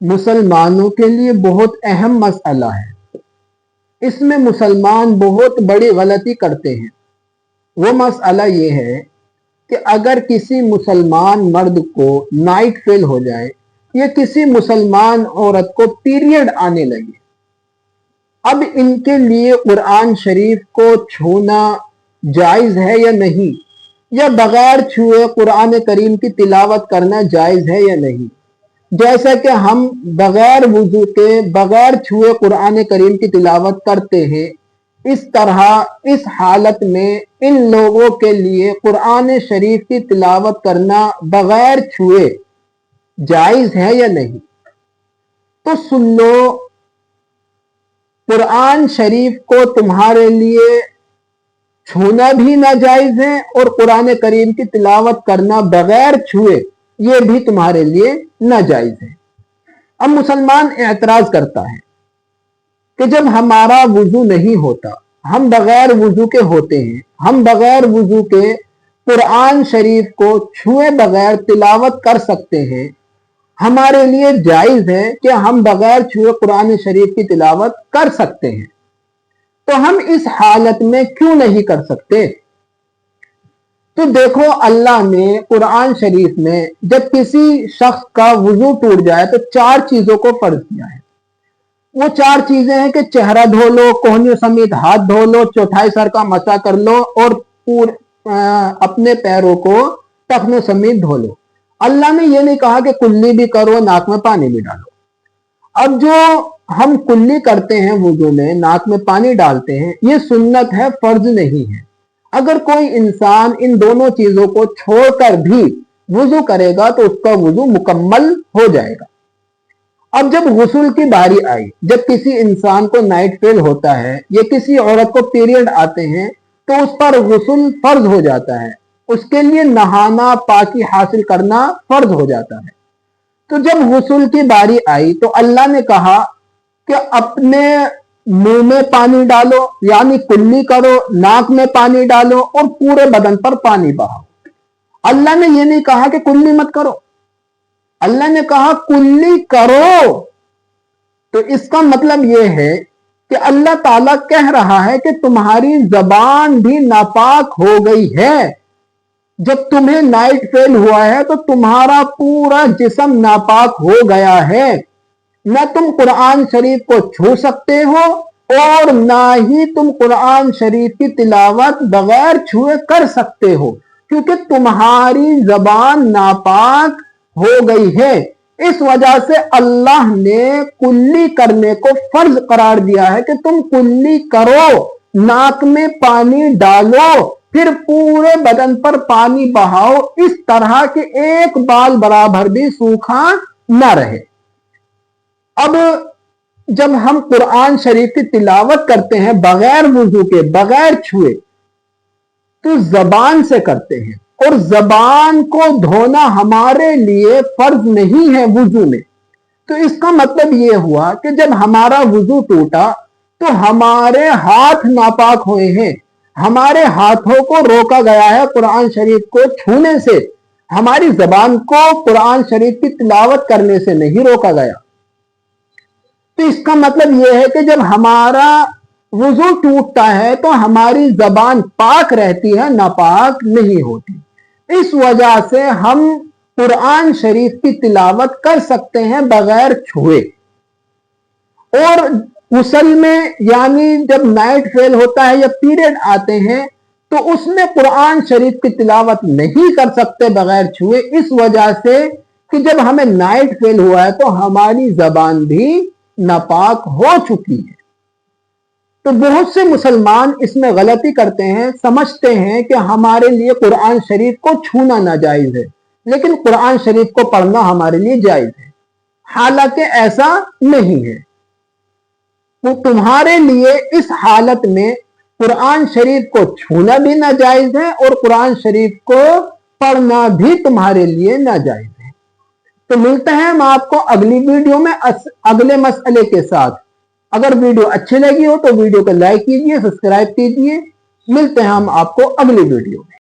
مسلمانوں کے لیے بہت اہم مسئلہ ہے۔ اس میں مسلمان بہت بڑی غلطی کرتے ہیں۔ وہ مسئلہ یہ ہے کہ اگر کسی مسلمان مرد کو نائٹ فیل ہو جائے یا کسی مسلمان عورت کو پیریڈ آنے لگے، اب ان کے لیے قرآن شریف کو چھونا جائز ہے یا نہیں، یا بغیر چھوئے قرآن کریم کی تلاوت کرنا جائز ہے یا نہیں۔ جیسا کہ ہم بغیر وضو کے بغیر چھوئے قرآن کریم کی تلاوت کرتے ہیں، اس طرح اس حالت میں ان لوگوں کے لیے قرآن شریف کی تلاوت کرنا بغیر چھوئے جائز ہے یا نہیں۔ تو سن لو، قرآن شریف کو تمہارے لیے چھونا بھی ناجائز ہے اور قرآن کریم کی تلاوت کرنا بغیر چھوئے یہ بھی تمہارے لیے ناجائز ہے۔ اب مسلمان اعتراض کرتا ہے کہ جب ہمارا وضو نہیں ہوتا، ہم بغیر وضو کے ہوتے ہیں، ہم بغیر وضو کے قرآن شریف کو چھوئے بغیر تلاوت کر سکتے ہیں، ہمارے لیے جائز ہے کہ ہم بغیر چھوئے قرآن شریف کی تلاوت کر سکتے ہیں، تو ہم اس حالت میں کیوں نہیں کر سکتے؟ تو دیکھو، اللہ نے قرآن شریف میں جب کسی شخص کا وضو ٹوٹ جائے تو 4 چیزوں کو فرض کیا ہے۔ وہ 4 چیزیں ہیں کہ چہرہ دھو لو، کوہنیوں سمیت ہاتھ دھو لو، چوتھائی سر کا مسح کر لو اور اپنے پیروں کو ٹخنوں سمیت دھو لو۔ اللہ نے یہ نہیں کہا کہ کلی بھی کرو، ناک میں پانی بھی ڈالو۔ اب جو ہم کلی کرتے ہیں وضو میں، ناک میں پانی ڈالتے ہیں، یہ سنت ہے، فرض نہیں ہے۔ اگر کوئی انسان ان دونوں چیزوں کو چھوڑ کر بھی وضو کرے گا تو اس کا وضو مکمل ہو جائے گا۔ اب جب غسل کی باری آئی، جب کسی انسان کو نائٹ فیل ہوتا ہے یا کسی عورت کو پیریڈ آتے ہیں تو اس پر غسل فرض ہو جاتا ہے، اس کے لیے نہانا، پاکی حاصل کرنا فرض ہو جاتا ہے۔ تو جب غسل کی باری آئی تو اللہ نے کہا کہ اپنے منہ میں پانی ڈالو، یعنی کلی کرو، ناک میں پانی ڈالو اور پورے بدن پر پانی بہاؤ۔ اللہ نے یہ نہیں کہا کہ کلی مت کرو، اللہ نے کہا کلی کرو۔ تو اس کا مطلب یہ ہے کہ اللہ تعالیٰ کہہ رہا ہے کہ تمہاری زبان بھی ناپاک ہو گئی ہے۔ جب تمہیں نائٹ فیل ہوا ہے تو تمہارا پورا جسم ناپاک ہو گیا ہے، نہ تم قرآن شریف کو چھو سکتے ہو اور نہ ہی تم قرآن شریف کی تلاوت بغیر چھوئے کر سکتے ہو، کیونکہ تمہاری زبان ناپاک ہو گئی ہے۔ اس وجہ سے اللہ نے کلی کرنے کو فرض قرار دیا ہے کہ تم کلی کرو، ناک میں پانی ڈالو، پھر پورے بدن پر پانی بہاؤ، اس طرح کہ ایک بال برابر بھی سوکھا نہ رہے۔ اب جب ہم قرآن شریف کی تلاوت کرتے ہیں بغیر وضو کے، بغیر چھوئے، تو زبان سے کرتے ہیں، اور زبان کو دھونا ہمارے لیے فرض نہیں ہے وضو میں۔ تو اس کا مطلب یہ ہوا کہ جب ہمارا وضو ٹوٹا تو ہمارے ہاتھ ناپاک ہوئے ہیں، ہمارے ہاتھوں کو روکا گیا ہے قرآن شریف کو چھونے سے، ہماری زبان کو قرآن شریف کی تلاوت کرنے سے نہیں روکا گیا۔ تو اس کا مطلب یہ ہے کہ جب ہمارا وضو ٹوٹتا ہے تو ہماری زبان پاک رہتی ہے، ناپاک نہیں ہوتی۔ اس وجہ سے ہم قرآن شریف کی تلاوت کر سکتے ہیں بغیر چھوئے۔ اور غسل میں، یعنی جب نائٹ فیل ہوتا ہے یا پیریڈ آتے ہیں تو اس میں قرآن شریف کی تلاوت نہیں کر سکتے بغیر چھوئے، اس وجہ سے کہ جب ہمیں نائٹ فیل ہوا ہے تو ہماری زبان بھی ناپاک ہو چکی ہے۔ تو بہت سے مسلمان اس میں غلطی کرتے ہیں، سمجھتے ہیں کہ ہمارے لیے قرآن شریف کو چھونا ناجائز ہے، لیکن قرآن شریف کو پڑھنا ہمارے لیے جائز ہے، حالانکہ ایسا نہیں ہے۔ تو تمہارے لیے اس حالت میں قرآن شریف کو چھونا بھی ناجائز ہے اور قرآن شریف کو پڑھنا بھی تمہارے لیے ناجائز ہے۔ تو ملتے ہیں ہم آپ کو اگلی ویڈیو میں اگلے مسئلے کے ساتھ۔ اگر ویڈیو اچھی لگی ہو تو ویڈیو کو لائک کیجئے، سبسکرائب کیجئے۔ ملتے ہیں ہم آپ کو اگلی ویڈیو میں۔